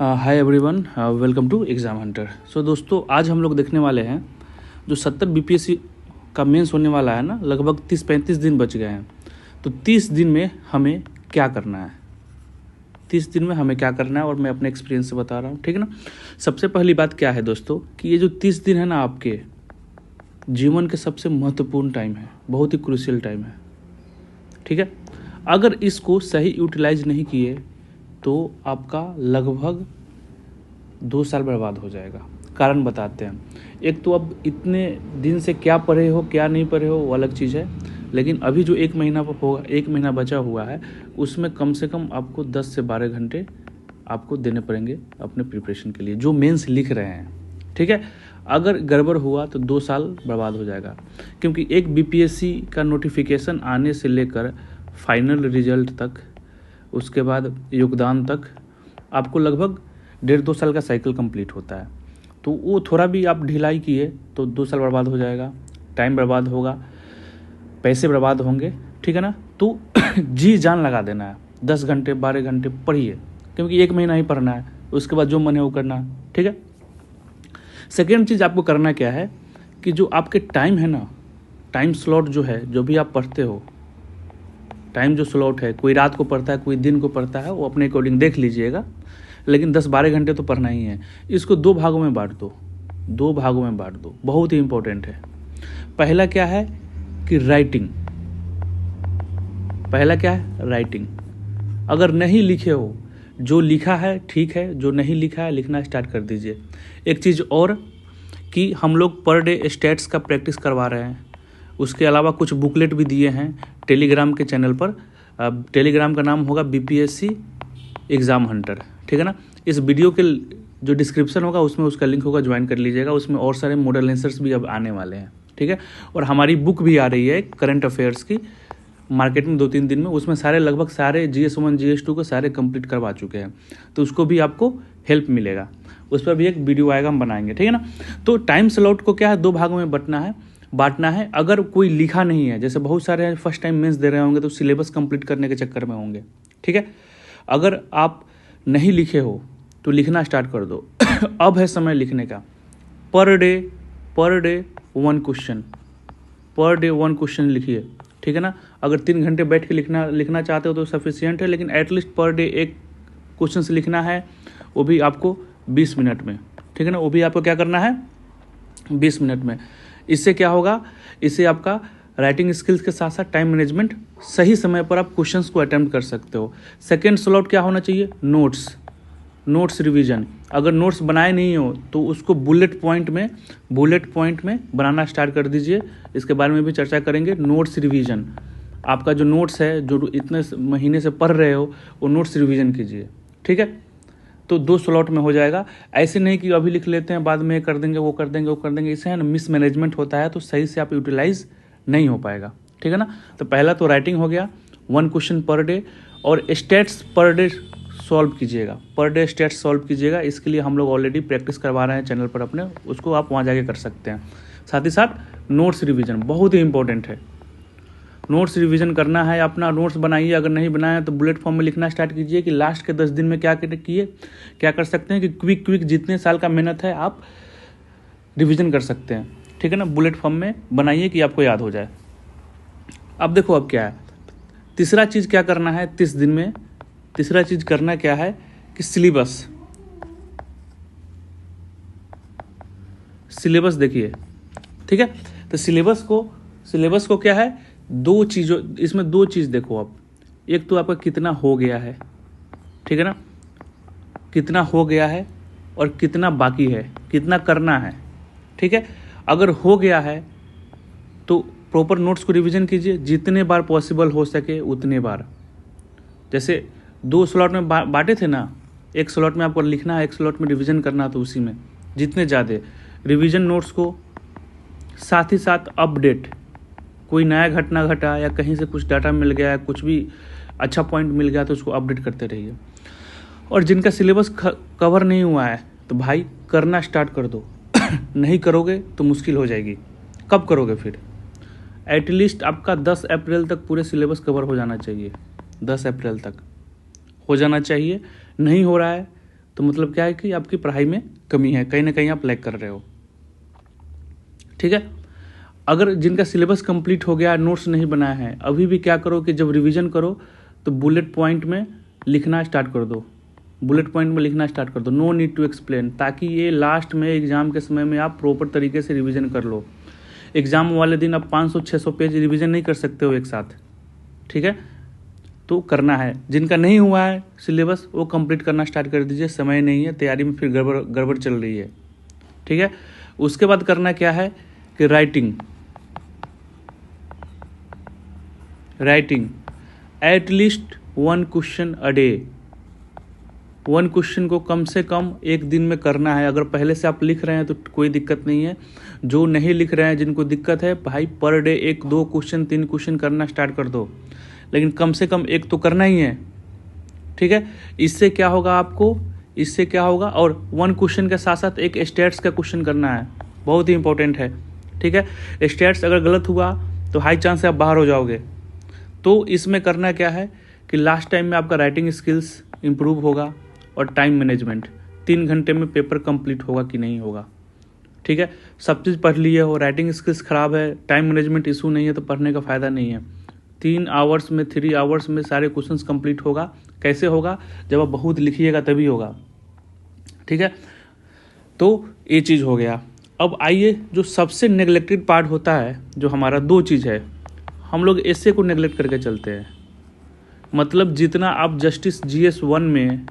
Hi everyone, welcome to exam hunter. So दोस्तों, आज हम लोग देखने वाले हैं जो 70 बीपीएससी का मेंस होने वाला है ना, लगभग 30-35 दिन बच गए हैं। तो 30 दिन में हमें क्या करना है, 30 दिन में हमें क्या करना है, और मैं अपने एक्सपीरियंस से बता रहा हूँ, ठीक है ना। सबसे पहली बात क्या है दोस्तों कि ये जो 30 दिन है ना, आपके जीवन के सबसे महत्वपूर्ण टाइम है, बहुत ही क्रूशियल टाइम है, ठीक है। अगर इसको सही यूटिलाइज नहीं किए तो आपका लगभग 2 साल बर्बाद हो जाएगा। कारण बताते हैं। एक तो अब इतने दिन से क्या पढ़े हो क्या नहीं पढ़े हो वो अलग चीज़ है, लेकिन अभी जो 1 महीना होगा, 1 महीना बचा हुआ है, उसमें कम से कम आपको 10 से 12 घंटे आपको देने पड़ेंगे अपने प्रिपरेशन के लिए, जो मेंस लिख रहे हैं, ठीक है। अगर गड़बड़ हुआ तो 2 साल बर्बाद हो जाएगा, क्योंकि एक बीपीएससी का नोटिफिकेशन आने से लेकर फाइनल रिजल्ट तक, उसके बाद योगदान तक आपको लगभग 1.5-2 साल का साइकिल कंप्लीट होता है। तो वो थोड़ा भी आप ढिलाई किए तो 2 साल बर्बाद हो जाएगा, टाइम बर्बाद होगा, पैसे बर्बाद होंगे, ठीक है ना। तो जी जान लगा देना है, 10 घंटे 12 घंटे पढ़िए, क्योंकि 1 महीना ही पढ़ना है, उसके बाद जो मन है वो करना है, ठीक है। सेकेंड चीज़ आपको करना क्या है कि जो आपके टाइम है ना, टाइम स्लॉट जो है, जो भी आप पढ़ते हो, टाइम जो स्लॉट है, कोई रात को पढ़ता है कोई दिन को पढ़ता है, वो अपने अकॉर्डिंग देख लीजिएगा, लेकिन 10-12 घंटे तो पढ़ना ही है। इसको 2 भागों में बांट दो, 2 भागों में बांट दो, बहुत ही इंपॉर्टेंट है। पहला क्या है कि राइटिंग, पहला क्या है राइटिंग। अगर नहीं लिखे हो, जो लिखा है ठीक है, जो नहीं लिखा है लिखना स्टार्ट कर दीजिए। एक चीज़ और कि हम लोग पर डे स्टैट्स का प्रैक्टिस करवा रहे हैं, उसके अलावा कुछ बुकलेट भी दिए हैं टेलीग्राम के चैनल पर। टेलीग्राम का नाम होगा बीपीएससी एग्ज़ाम हंटर, ठीक है ना। इस वीडियो के जो डिस्क्रिप्शन होगा उसमें उसका लिंक होगा, ज्वाइन कर लीजिएगा। उसमें और सारे मॉडल आंसर्स भी अब आने वाले हैं, ठीक है। और हमारी बुक भी आ रही है करंट अफेयर्स की, मार्केट में 2-3 दिन में, उसमें सारे लगभग सारे GS1 GS2 को सारे कंप्लीट करवा चुके हैं, तो उसको भी आपको हेल्प मिलेगा। उस पर भी एक वीडियो आएगा, हम बनाएंगे, ठीक है ना। तो टाइम स्लॉट को क्या है, 2 भागों में बांटना है। अगर कोई लिखा नहीं है, जैसे बहुत सारे फर्स्ट टाइम मेंस दे रहे होंगे तो सिलेबस कंप्लीट करने के चक्कर में होंगे, ठीक है। अगर आप नहीं लिखे हो तो लिखना स्टार्ट कर दो। अब है समय लिखने का। Per day 1 question, per day 1 question लिखिए, ठीक है ना। अगर 3 घंटे बैठ के लिखना चाहते हो तो सफिशियंट है, लेकिन एटलीस्ट पर डे 1 क्वेश्चन से लिखना है, वो भी आपको 20 मिनट में, ठीक है ना। वो भी आपको क्या करना है, 20 मिनट में। इससे क्या होगा, इससे आपका राइटिंग स्किल्स के साथ साथ टाइम मैनेजमेंट, सही समय पर आप क्वेश्चंस को अटेम्प्ट कर सकते हो। सेकेंड स्लॉट क्या होना चाहिए, नोट्स रिवीजन। अगर नोट्स बनाए नहीं हो तो उसको बुलेट पॉइंट में बनाना स्टार्ट कर दीजिए। इसके बारे में भी चर्चा करेंगे। नोट्स रिवीजन, आपका जो नोट्स है, जो इतने महीने से पढ़ रहे हो, वो नोट्स रिवीजन कीजिए, ठीक है। तो 2 स्लॉट में हो जाएगा। ऐसे नहीं कि अभी लिख लेते हैं बाद में कर देंगे, वो कर देंगे, इससे है ना मिसमैनेजमेंट होता है, तो सही से आप यूटिलाइज नहीं हो पाएगा, ठीक है ना। तो पहला तो राइटिंग हो गया, 1 क्वेश्चन पर डे, और स्टेट्स पर डे सॉल्व कीजिएगा, पर डे स्टेट्स सॉल्व कीजिएगा। इसके लिए हम लोग ऑलरेडी प्रैक्टिस करवा रहे हैं चैनल पर अपने, उसको आप वहाँ जाके कर सकते हैं। साथ ही साथ नोट्स रिवीजन बहुत ही इंपॉर्टेंट है। नोट्स रिवीजन करना है, अपना नोट्स बनाइए। अगर नहीं बनाया तो बुलेट फॉर्म में लिखना स्टार्ट कीजिए कि लास्ट के 10 दिन में क्या कर सकते हैं, कि क्विक जितने साल का मेहनत है आप रिवीजन कर सकते हैं, ठीक है ना। बुलेट फॉर्म में बनाइए कि आपको याद हो जाए। अब देखो अब क्या है, तीसरा चीज़ क्या करना है 30 दिन में, तीसरा चीज़ करना क्या है कि सिलेबस देखिए, ठीक है। तो सिलेबस को क्या है, 2 चीज़ों, इसमें 2 चीज़ देखो आप। एक तो आपका कितना हो गया है, ठीक है ना, कितना हो गया है, और कितना बाकी है, कितना करना है, ठीक है। अगर हो गया है तो प्रॉपर नोट्स को रिवीजन कीजिए, जितने बार पॉसिबल हो सके उतने बार। जैसे 2 स्लॉट में बांटे थे ना, 1 स्लॉट में आपको लिखना है, 1 स्लॉट में रिवीजन करना, तो उसी में जितने ज़्यादा रिवीजन नोट्स को, साथ ही साथ अपडेट, कोई नया घटना घटा या कहीं से कुछ डाटा मिल गया, कुछ भी अच्छा पॉइंट मिल गया तो उसको अपडेट करते रहिए। और जिनका सिलेबस कवर नहीं हुआ है तो भाई करना स्टार्ट कर दो। नहीं करोगे तो मुश्किल हो जाएगी। कब करोगे फिर, एटलीस्ट आपका 10 अप्रैल तक पूरे सिलेबस कवर हो जाना चाहिए, 10 अप्रैल तक हो जाना चाहिए। नहीं हो रहा है तो मतलब क्या है कि आपकी पढ़ाई में कमी है, कहीं ना कहीं आप लैग कर रहे हो। ठीक है, अगर जिनका सिलेबस कंप्लीट हो गया, नोट्स नहीं बनाया है, अभी भी क्या करो कि जब रिवीजन करो तो बुलेट पॉइंट में लिखना स्टार्ट कर दो, बुलेट पॉइंट में लिखना स्टार्ट कर दो, नो नीड टू एक्सप्लेन, ताकि ये लास्ट में एग्जाम के समय में आप प्रॉपर तरीके से रिवीजन कर लो। एग्जाम वाले दिन आप 500-600 पेज रिवीजन नहीं कर सकते हो एक साथ। ठीक है, तो करना है। जिनका नहीं हुआ है सिलेबस वो कंप्लीट करना स्टार्ट कर दीजिए, समय नहीं है, तैयारी में फिर गड़बड़ चल रही है। ठीक है, उसके बाद करना क्या है कि writing at least 1 question a day. 1 question को कम से कम एक दिन में करना है। अगर पहले से आप लिख रहे हैं तो कोई दिक्कत नहीं है, जो नहीं लिख रहे हैं, जिनको दिक्कत है, भाई पर डे 1-2 क्वेश्चन 3 क्वेश्चन करना स्टार्ट कर दो, लेकिन कम से कम एक तो करना ही है। ठीक है, इससे क्या होगा आपको, इससे क्या होगा, और 1 क्वेश्चन के साथ साथ एक स्टैट्स का क्वेश्चन करना है, बहुत ही इंपॉर्टेंट है। ठीक है, स्टैट्स अगर गलत हुआ तो हाई चांस है आप बाहर हो जाओगे। तो इसमें करना क्या है कि लास्ट टाइम में आपका राइटिंग स्किल्स इंप्रूव होगा और टाइम मैनेजमेंट, 3 घंटे में पेपर कंप्लीट होगा कि नहीं होगा। ठीक है, सब चीज़ पढ़ लिए हो, राइटिंग स्किल्स ख़राब है, टाइम मैनेजमेंट इशू नहीं है, तो पढ़ने का फ़ायदा नहीं है। 3 आवर्स में सारे क्वेश्चंस कंप्लीट होगा। कैसे होगा, जब आप बहुत लिखिएगा तभी होगा। ठीक है, तो ये चीज़ हो गया। अब आइए, जो सबसे नेग्लेक्टेड पार्ट होता है जो हमारा, 2 चीज़ है, हम लोग ऐसे को नेग्लेक्ट करके चलते हैं। मतलब जितना आप जस्टिस GS 1 में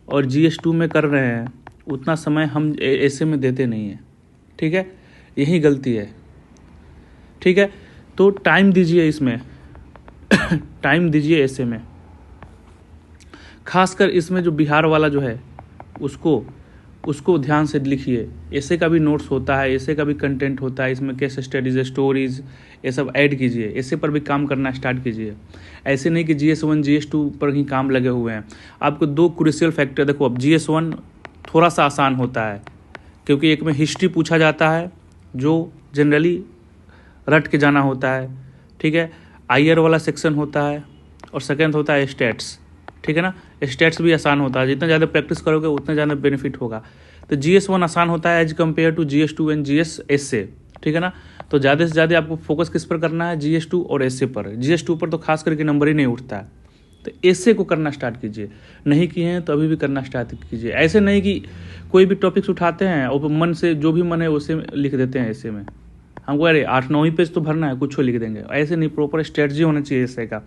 और GS 2 में कर रहे हैं उतना समय हम ऐसे में देते नहीं हैं। ठीक है, यही गलती है। ठीक है, तो टाइम दीजिए इसमें टाइम दीजिए ऐसे में, खासकर इसमें जो बिहार वाला जो है उसको ध्यान से लिखिए। ऐसे का भी नोट्स होता है, ऐसे का भी कंटेंट होता है, इसमें केस स्टडीज, स्टोरीज, ये सब ऐड कीजिए, ऐसे पर भी काम करना स्टार्ट कीजिए। ऐसे नहीं कि GS 1 GS 2 पर ही काम लगे हुए हैं। आपको 2 क्रूशियल फैक्टर देखो। अब GS 1 थोड़ा सा आसान होता है क्योंकि एक में हिस्ट्री पूछा जाता है जो जनरली रट के जाना होता है। ठीक है, IR वाला सेक्शन होता है और सेकेंड होता है स्टैट्स। ठीक है ना, स्टैट्स भी आसान होता है, जितना ज़्यादा प्रैक्टिस करोगे उतना ज़्यादा बेनिफिट होगा। तो GS 1 आसान होता है as compare to GS 2 and GS essay। ठीक है ना, तो ज़्यादा से ज़्यादा आपको फोकस किस पर करना है, GS 2 और essay पर। GS 2 पर तो खास करके नंबर ही नहीं उठता है, तो essay को करना स्टार्ट कीजिए। नहीं किए हैं तो अभी भी करना स्टार्ट कीजिए। ऐसे नहीं कि कोई भी टॉपिक्स उठाते हैं और मन से जो भी मन है उसे लिख देते हैं essay में। हमको अरे 8-9 ही पेज तो भरना है, कुछ लिख देंगे, ऐसे नहीं। प्रॉपर स्ट्रेटजी होना चाहिए essay का,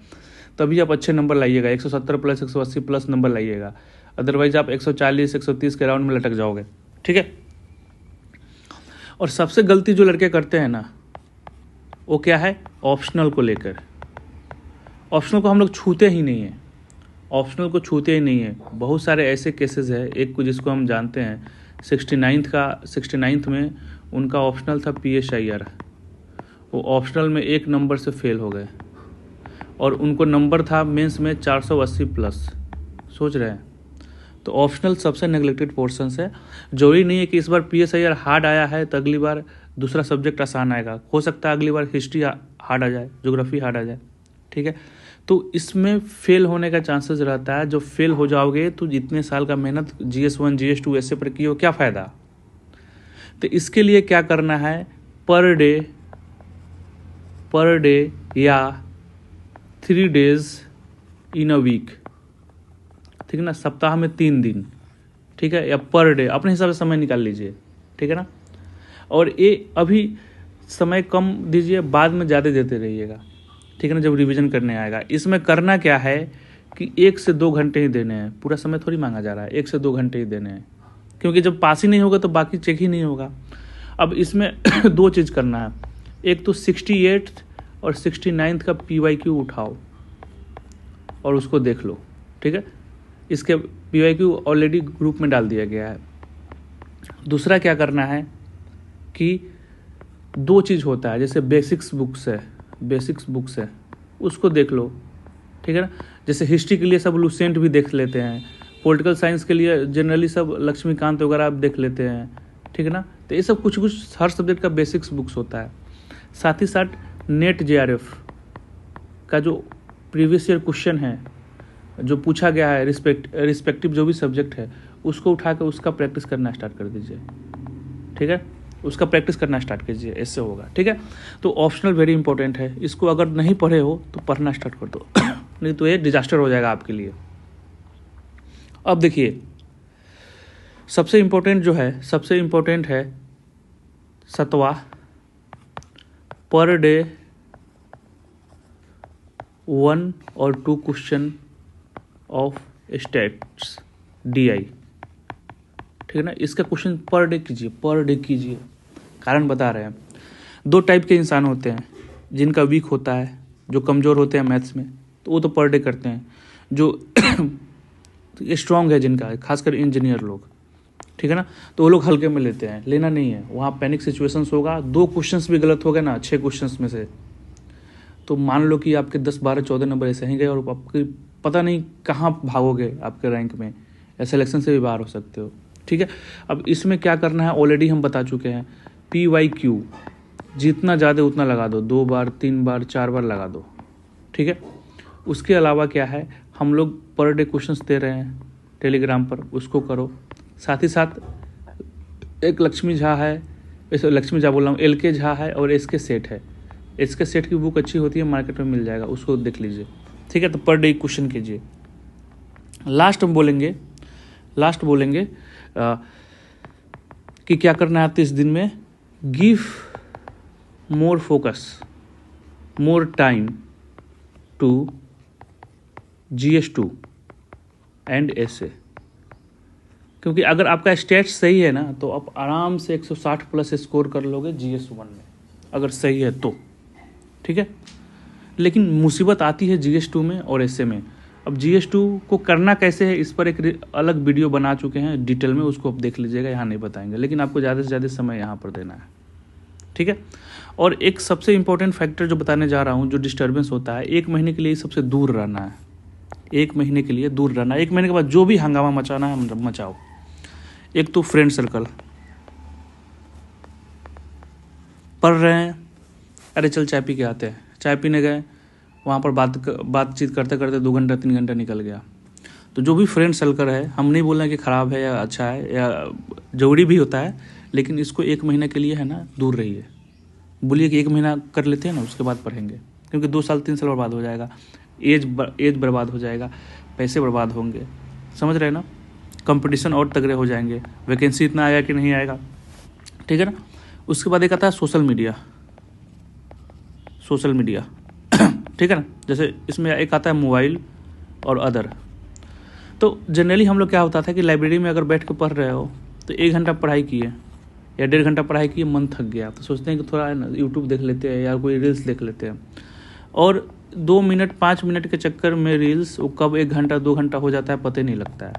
तभी आप अच्छे नंबर लाइएगा। 170 प्लस 180 प्लस नंबर लाइएगा, अदरवाइज आप 140 130 के राउंड में लटक जाओगे। ठीक है, और सबसे गलती जो लड़के करते हैं ना, वो क्या है, ऑप्शनल को लेकर। ऑप्शनल को हम लोग छूते ही नहीं है, ऑप्शनल को छूते ही नहीं है। बहुत सारे ऐसे केसेस है, एक को जिसको हम जानते हैं 69th में उनका ऑप्शनल था PSIR, वो ऑप्शनल में 1 नंबर से फेल हो गए और उनको नंबर था मेंस में 480 प्लस। सोच रहे हैं, तो ऑप्शनल सबसे नेग्लेक्टेड पोर्शंस है। जरूरी नहीं है कि इस बार PSIR हार्ड आया है तो अगली बार दूसरा सब्जेक्ट आसान आएगा। हो सकता है अगली बार हिस्ट्री हार्ड आ जाए, ज्योग्राफी हार्ड आ जाए। ठीक है, तो इसमें फेल होने का चांसेस रहता है। जो फेल हो जाओगे तो जितने साल का मेहनत GS 1 GS 2 ऐसे पर की हो, क्या फ़ायदा। तो इसके लिए क्या करना है, पर डे या 3 days इन अ वीक। ठीक है ना, सप्ताह में 3 दिन। ठीक है, या पर डे अपने हिसाब से समय निकाल लीजिए। ठीक है ना, और ये अभी समय कम दीजिए, बाद में ज़्यादा देते रहिएगा। ठीक है ना, जब रिवीजन करने आएगा। इसमें करना क्या है कि 1 से 2 घंटे ही देने हैं, पूरा समय थोड़ी मांगा जा रहा है, 1 से 2 घंटे ही देने हैं, क्योंकि जब पास ही नहीं होगा तो बाकी चेक ही नहीं होगा। अब इसमें 2 चीज़ करना है, एक तो 68 और 69 का PYQ उठाओ और उसको देख लो। ठीक है, इसके PYQ ऑलरेडी ग्रुप में डाल दिया गया है। दूसरा क्या करना है कि 2 चीज़ होता है, जैसे बेसिक्स बुक्स है उसको देख लो। ठीक है ना, जैसे हिस्ट्री के लिए सब लुसेंट भी देख लेते हैं, पॉलिटिकल साइंस के लिए जनरली सब लक्ष्मीकांत वगैरह आप देख लेते हैं। ठीक है ना, तो ये सब कुछ हर सब्जेक्ट का बेसिक्स बुक्स होता है। साथ ही साथ नेट JRF का जो प्रीवियस ईयर क्वेश्चन है जो पूछा गया है रिस्पेक्टिव जो भी सब्जेक्ट है उसको उठा कर उसका प्रैक्टिस करना स्टार्ट कर दीजिए, ठीक है, उसका प्रैक्टिस करना स्टार्ट कीजिए, इससे होगा, ठीक है। तो ऑप्शनल वेरी इंपॉर्टेंट है, इसको अगर नहीं पढ़े हो तो पढ़ना स्टार्ट कर दो नहीं तो ये डिजास्टर हो जाएगा आपके लिए। अब देखिए सबसे इम्पोर्टेंट है 7वां पर डे 1 और 2 क्वेश्चन ऑफ स्टैट्स DI, ठीक है ना। इसका क्वेश्चन पर डे कीजिए। कारण बता रहे हैं, 2 टाइप के इंसान होते हैं, जिनका वीक होता है, जो कमज़ोर होते हैं मैथ्स में तो वो तो पर डे करते हैं, जो स्ट्रॉन्ग है जिनका, खासकर इंजीनियर लोग, ठीक है ना, तो वो लोग हल्के में लेते हैं। लेना नहीं है, वहाँ पैनिक सिचुएशंस होगा, 2 क्वेश्चंस भी गलत हो गए ना 6 क्वेश्चंस में से, तो मान लो कि आपके 10 12 14 नंबर ऐसे ही गए और आपके पता नहीं कहाँ भागोगे आपके रैंक में, या सिलेक्शन से भी बाहर हो सकते हो, ठीक है। अब इसमें क्या करना है ऑलरेडी हम बता चुके हैं, PYQ जितना ज़्यादा उतना लगा दो, 2 बार 3 बार 4 बार लगा दो, ठीक है। उसके अलावा क्या है, हम लोग पर डे क्वेश्चंस दे रहे हैं टेलीग्राम पर, उसको करो। साथ ही साथ एक लक्ष्मी झा है, लक्ष्मी झा बोल रहा हूँ, LK झा है और SK सेठ है। SK सेठ की बुक अच्छी होती है, मार्केट में मिल जाएगा, उसको देख लीजिए, ठीक है। तो पर डे क्वेश्चन कीजिए। लास्ट बोलेंगे कि क्या करना है 30 दिन में, give more focus, more time to GS2 and SA, क्योंकि अगर आपका स्टेट्स सही है ना तो आप आराम से 160 प्लस स्कोर कर लोगे GS1 में, अगर सही है तो, ठीक है। लेकिन मुसीबत आती है GS2 में और SA में। अब GS2 को करना कैसे है, इस पर एक अलग वीडियो बना चुके हैं डिटेल में, उसको आप देख लीजिएगा, यहाँ नहीं बताएंगे, लेकिन आपको ज़्यादा से ज़्यादा समय यहाँ पर देना है, ठीक है। और एक सबसे इंपॉर्टेंट फैक्टर जो बताने जा रहा हूँ, जो डिस्टर्बेंस होता है, 1 महीने के लिए सबसे दूर रहना है, 1 महीने के लिए दूर रहना। 1 महीने के बाद जो भी हंगामा मचाना है मचाओ। एक तो फ्रेंड सर्कल, पढ़ रहे हैं, अरे चल चाय पी के आते हैं, चाय पीने गए, वहाँ पर बातचीत करते करते 2 घंटा 3 घंटा निकल गया। तो जो भी फ्रेंड सर्कल है, हम नहीं बोल रहे हैं कि ख़राब है या अच्छा है या जरूरी भी होता है, लेकिन इसको 1 महीने के लिए है ना दूर रहिए। बोलिए कि 1 महीना कर लेते हैं ना, उसके बाद पढ़ेंगे, क्योंकि 2 साल 3 साल बर्बाद हो जाएगा, एज बर्बाद हो जाएगा, पैसे बर्बाद होंगे, समझ रहे हैं ना। कंपटीशन और तगड़े हो जाएंगे, वैकेंसी इतना आएगा कि नहीं आएगा, ठीक है ना। उसके बाद एक आता है सोशल मीडिया ठीक है ना। जैसे इसमें एक आता है मोबाइल और अदर। तो जनरली हम लोग क्या होता था कि लाइब्रेरी में अगर बैठ के पढ़ रहे हो तो 1 घंटा पढ़ाई किए या 1.5 घंटा पढ़ाई किए, मन थक गया तो सोचते हैं कि थोड़ा यूट्यूब देख लेते हैं या कोई रील्स देख लेते हैं, और 2 मिनट 5 मिनट के चक्कर में रील्स वो कब 1 घंटा 2 घंटा हो जाता है पता ही नहीं लगता है।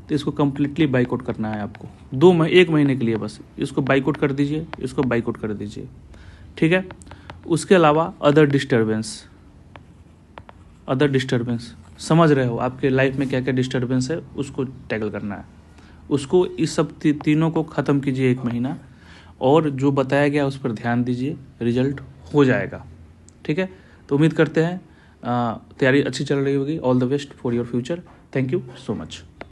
तो इसको कम्प्लीटली बाइकआउट करना है आपको, 1 महीने के लिए बस इसको बाइकआउट कर दीजिए, ठीक है। उसके अलावा अदर डिस्टर्बेंस समझ रहे हो, आपके लाइफ में क्या क्या डिस्टर्बेंस है उसको टैकल करना है, उसको इस सब तीनों को ख़त्म कीजिए 1 महीना, और जो बताया गया उस पर ध्यान दीजिए, रिजल्ट हो जाएगा, ठीक है। तो उम्मीद करते हैं तैयारी अच्छी चल रही होगी। All the best for your future. Thank you so much.